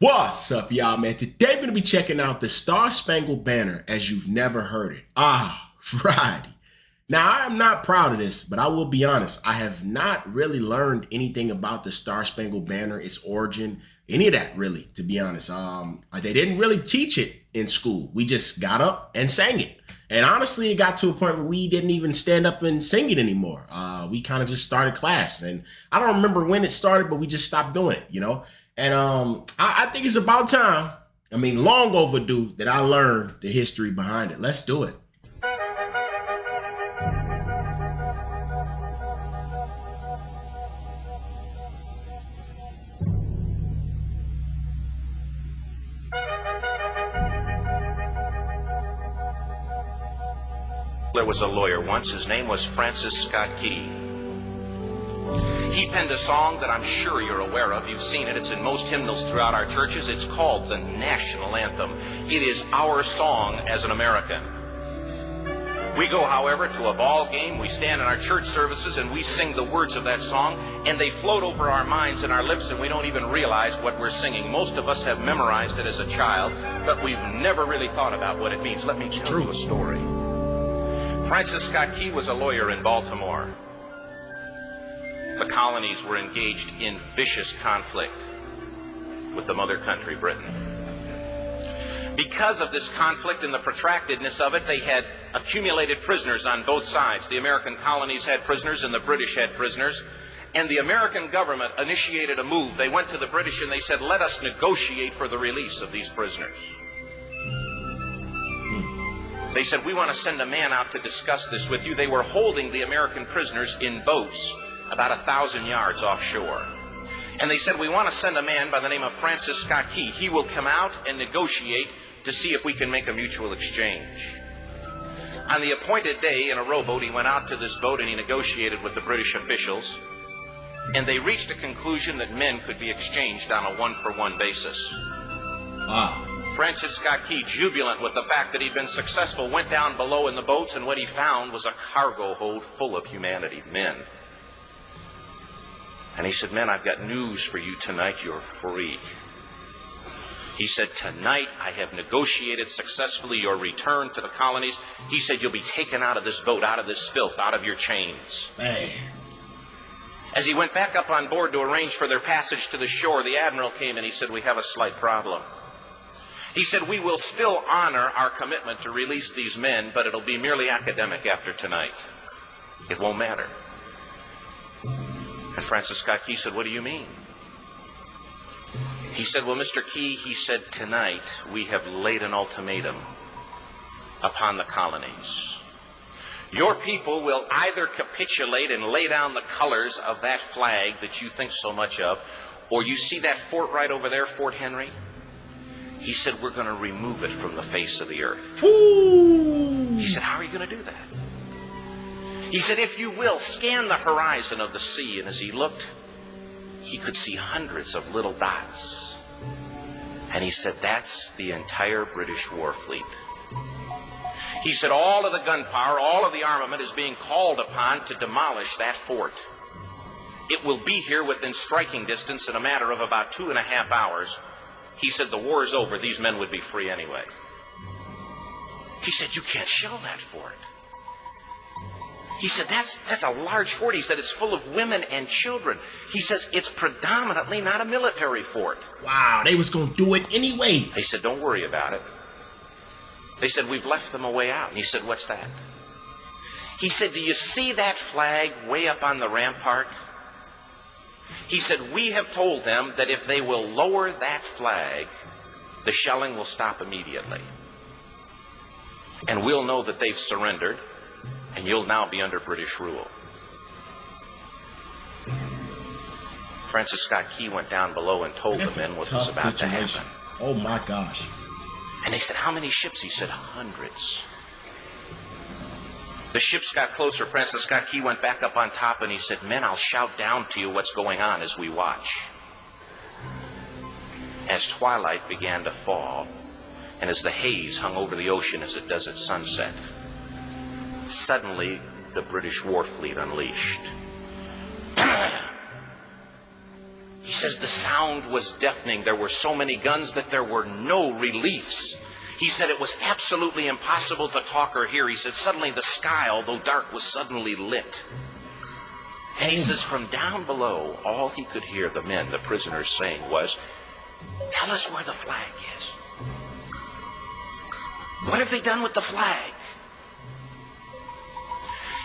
What's up, y'all, man? Today we're going to be checking out the Star-Spangled Banner as you've never heard it. Friday. Now, I am not proud of this, but I will be honest. I have not really learned anything about the Star-Spangled Banner, its origin, any of that, really, to be honest. They didn't really teach it in school. We just got up and sang it. And honestly, it got to a point where we didn't even stand up and sing it anymore. We kind of just started class. And I don't remember when it started, but we just stopped doing it, you know? And I think it's about time, long overdue, that I learned the history behind it. Let's do it. There was a lawyer once. His name was Francis Scott Key. He penned a song that I'm sure you're aware of. You've seen it. It's in most hymnals throughout our churches. It's called the national anthem. It is our song as an American. We go, however, to a ball game. We stand in our church services and we sing the words of that song, and they float over our minds and our lips, and we don't even realize what we're singing. Most of us have memorized it as a child, but we've never really thought about what it means. Let me tell you a story. Francis Scott Key was a lawyer in Baltimore. The colonies were engaged in vicious conflict with the mother country, Britain. Because of this conflict and the protractedness of it, they had accumulated prisoners on both sides. The American colonies had prisoners and the British had prisoners. And the American government initiated a move. They went to the British and they said, let us negotiate for the release of these prisoners. They said, we want to send a man out to discuss this with you. They were holding the American prisoners in boats about 1,000 yards offshore. And they said, we want to send a man by the name of Francis Scott Key. He will come out and negotiate to see if we can make a mutual exchange. On the appointed day, in a rowboat, he went out to this boat and he negotiated with the British officials. And they reached a conclusion that men could be exchanged on a one-for-one basis. Francis Scott Key, jubilant with the fact that he'd been successful, went down below in the boats, and what he found was a cargo hold full of humanity, men. And he said, men, I've got news for you tonight. You're free. He said, tonight I have negotiated successfully your return to the colonies. He said, you'll be taken out of this boat, out of this filth, out of your chains. Man. As he went back up on board to arrange for their passage to the shore, the admiral came and he said, we have a slight problem. He said, we will still honor our commitment to release these men, but it'll be merely academic after tonight. It won't matter. And Francis Scott Key said, what do you mean? He said, well, Mr. Key, he said, tonight we have laid an ultimatum upon the colonies. Your people will either capitulate and lay down the colors of that flag that you think so much of, or you see that fort right over there, Fort Henry? He said, we're going to remove it from the face of the earth. Ooh. He said, how are you going to do that? He said, if you will, scan the horizon of the sea. And as he looked, he could see hundreds of little dots. And he said, that's the entire British war fleet. He said, all of the gunpowder, all of the armament is being called upon to demolish that fort. It will be here within striking distance in a matter of about 2.5 hours. He said, the war is over. These men would be free anyway. He said, you can't shell that fort. He said, that's a large fort. He said, it's full of women and children. He says, it's predominantly not a military fort. Wow, they was going to do it anyway. They said, don't worry about it. They said, we've left them a way out. And he said, what's that? He said, do you see that flag way up on the rampart? He said, we have told them that if they will lower that flag, the shelling will stop immediately. And we'll know that they've surrendered, and you'll now be under British rule. Francis Scott Key went down below and told the men what was about to happen. Oh my gosh. And they said, how many ships? He said, hundreds. The ships got closer. Francis Scott Key went back up on top and he said, men, I'll shout down to you what's going on as we watch. As twilight began to fall, and as the haze hung over the ocean as it does at sunset, suddenly the British war fleet unleashed. He says the sound was deafening. There were so many guns that there were no reliefs. He said it was absolutely impossible to talk or hear. He said suddenly the sky, although dark, was suddenly lit. And he says from down below, all he could hear the men, the prisoners, saying was, "Tell us where the flag is. What have they done with the flag?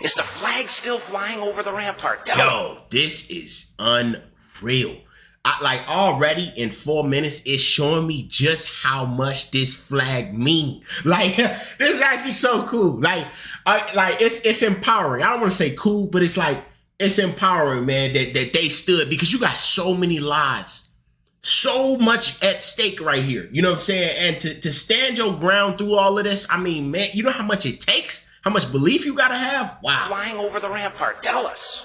Is the flag still flying over the rampart? Yo, this is unreal. Like already in 4 minutes, it's showing me just how much this flag means. Like this is actually so cool. Like it's empowering. I don't want to say cool, but it's like it's empowering, man. That they stood, because you got so many lives, so much at stake right here. You know what I'm saying? And to stand your ground through all of this, I mean, man, you know how much it takes. How much belief you gotta have? Wow. Flying over the rampart. Tell us.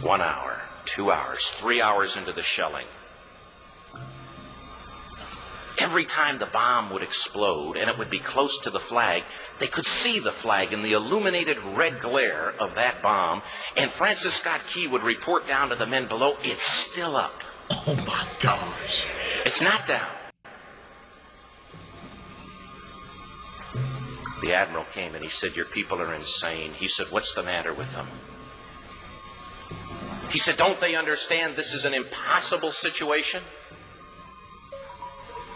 1 hour, 2 hours, 3 hours into the shelling. Every time the bomb would explode and it would be close to the flag, they could see the flag in the illuminated red glare of that bomb. And Francis Scott Key would report down to the men below, "It's still up." Oh my gosh. It's not down. The admiral came and he said, "Your people are insane." He said, "What's the matter with them?" He said, "Don't they understand this is an impossible situation?"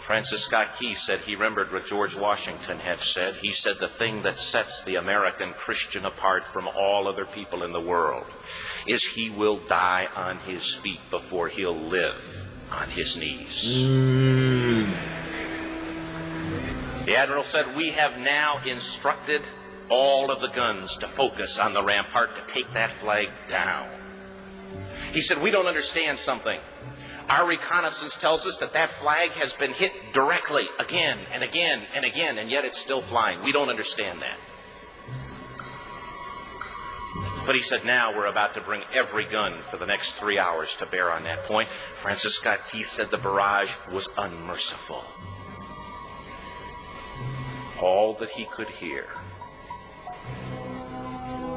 Francis Scott Key said he remembered what George Washington had said. He said, "The thing that sets the American Christian apart from all other people in the world is he will die on his feet before he'll live on his knees." The admiral said, "We have now instructed all of the guns to focus on the rampart to take that flag down." He said, "We don't understand something. Our reconnaissance tells us that that flag has been hit directly again and again and again, and yet it's still flying. We don't understand that." But he said, "Now we're about to bring every gun for the next 3 hours to bear on that point." Francis Scott Key said the barrage was unmerciful. All that he could hear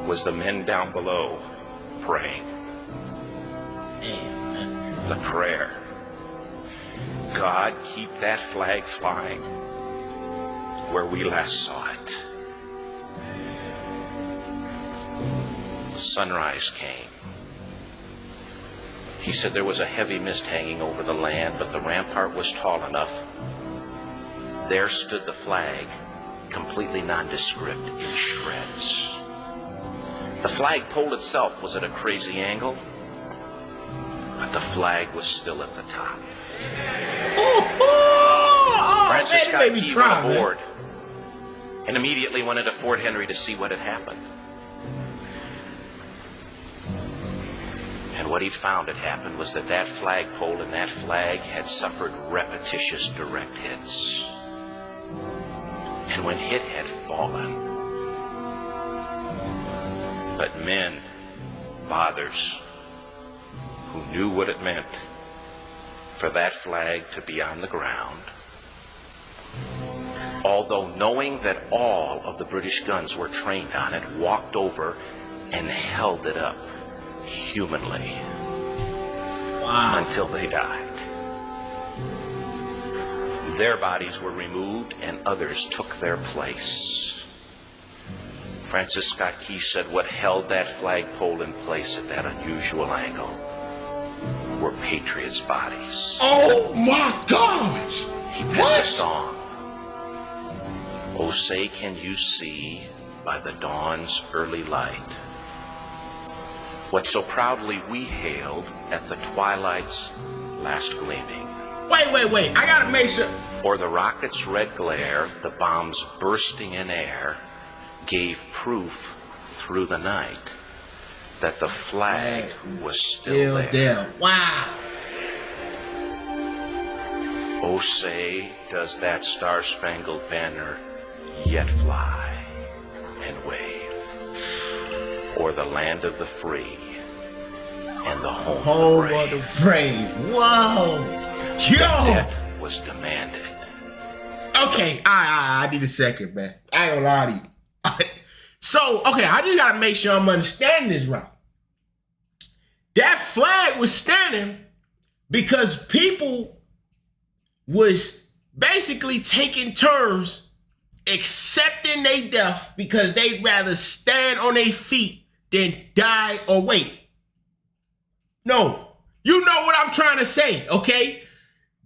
was the men down below praying. The prayer, "God, keep that flag flying where we last saw it." The sunrise came. He said there was a heavy mist hanging over the land, but the rampart was tall enough. There stood the flag, completely nondescript, in shreds. The flagpole itself was at a crazy angle, but the flag was still at the top. Francis Scott Key went aboard and immediately went into Fort Henry to see what had happened. And what he'd found had happened was that that flagpole and that flag had suffered repetitious direct hits. And when it had fallen, but men, fathers, who knew what it meant for that flag to be on the ground, although knowing that all of the British guns were trained on it, walked over and held it up humanly until they died. Their bodies were removed and others took their place. Francis Scott Key said what held that flagpole in place at that unusual angle were patriots' bodies. Oh my gosh! He penned a song. "Oh, say can you see by the dawn's early light what so proudly we hailed at the twilight's last gleaming. Wait. I gotta make sure. Or the rocket's red glare, the bombs bursting in air, gave proof through the night that the flag was still there. Wow. Oh, say, does that Star-Spangled Banner yet fly and wave o'er the land of the free and the home of the brave? Whoa. Yo. That was demanded. Okay, I need a second, man. I ain't gonna lie to you. So, okay, I just gotta make sure I'm understanding this right. That flag was standing because people was basically taking turns accepting their death because they'd rather stand on their feet than die or wait. No, you know what I'm trying to say, okay?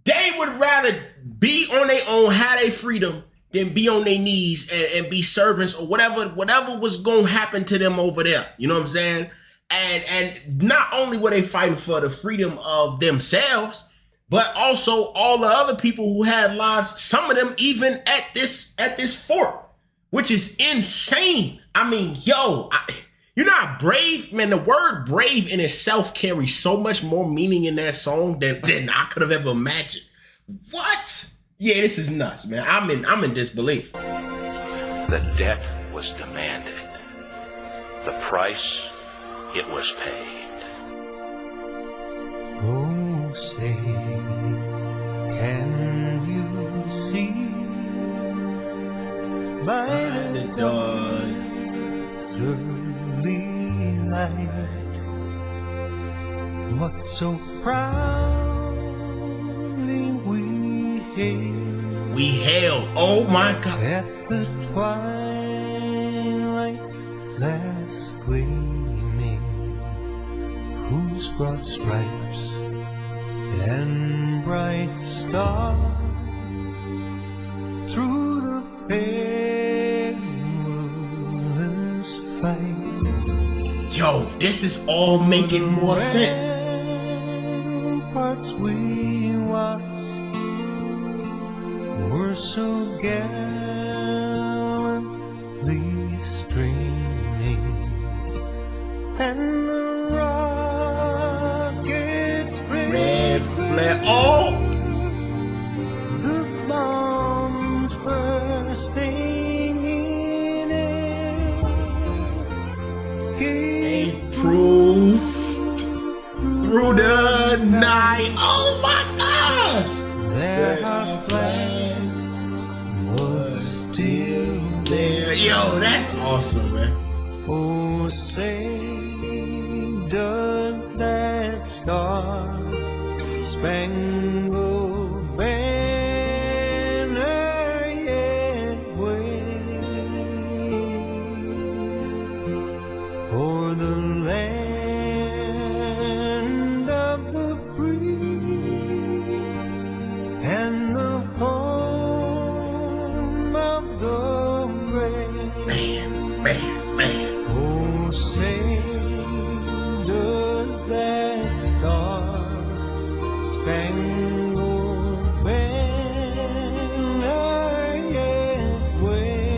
They would rather be on their own, have their freedom, than be on their knees and be servants or whatever was going to happen to them over there. You know what I'm saying? And not only were they fighting for the freedom of themselves, but also all the other people who had lives, some of them even at this fort, which is insane. I mean, you know how brave, man, the word brave in itself carries so much more meaning in that song than I could have ever imagined. What? Yeah, this is nuts, man. I'm in disbelief. The debt was demanded. The price, it was paid. Oh, say, can you see by the dawn's early light what so proudly we hailed? Oh my God! At the twilight's last gleaming, whose broad stripes and bright stars through the perilous fight. Yo, this is all making more sense. Parts we watched were so gallantly streaming, and the rockets red flare. Oh, the bombs bursting in air gave proof through the night. Oh my gosh! that our flag was still there. Yo, that's awesome, man. Oh, say, does that star-spangled banner yet wave o'er the land of the free and the home of the brave? Man. Oh, say, does that star-spangled banner yet wave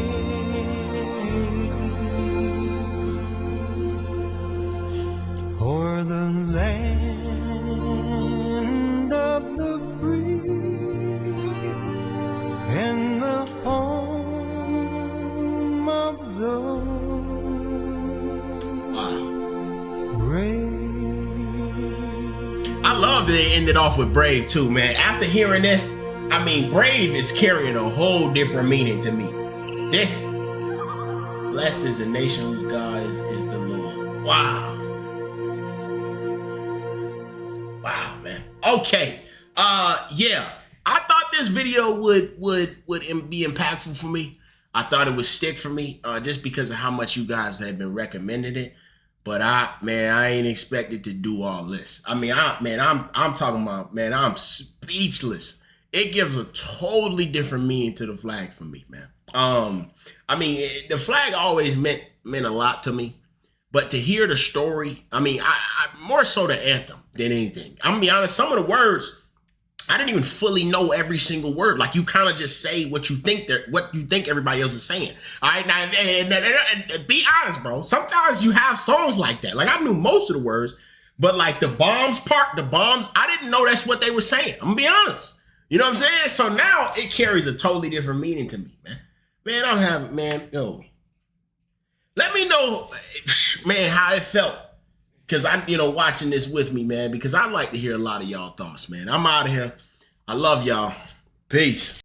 o'er the land of the free and the home of the brave? I love that they ended off with brave too, man. After hearing this, I mean, brave is carrying a whole different meaning to me. This, blessed is a nation whose God is the Lord. Wow. Wow, man. Okay. Yeah. I thought this video would be impactful for me. I thought it would stick for me, just because of how much you guys have been recommending it. But I ain't expected to do all this. I mean, I'm talking about, man, I'm speechless. It gives a totally different meaning to the flag for me, man. I mean, the flag always meant a lot to me, but to hear the story, I mean, I more so the anthem than anything. I'm gonna be honest, some of the words, I didn't even fully know every single word. Like, you kind of just say what you think everybody else is saying. All right, now, and be honest, bro. Sometimes you have songs like that. Like, I knew most of the words, but like the bombs part, I didn't know that's what they were saying. I'm gonna be honest. You know what I'm saying? So now it carries a totally different meaning to me, man. Yo. Let me know, man, how it felt. Because watching this with me, man, because I like to hear a lot of y'all thoughts, man. I'm out of here. I love y'all. Peace.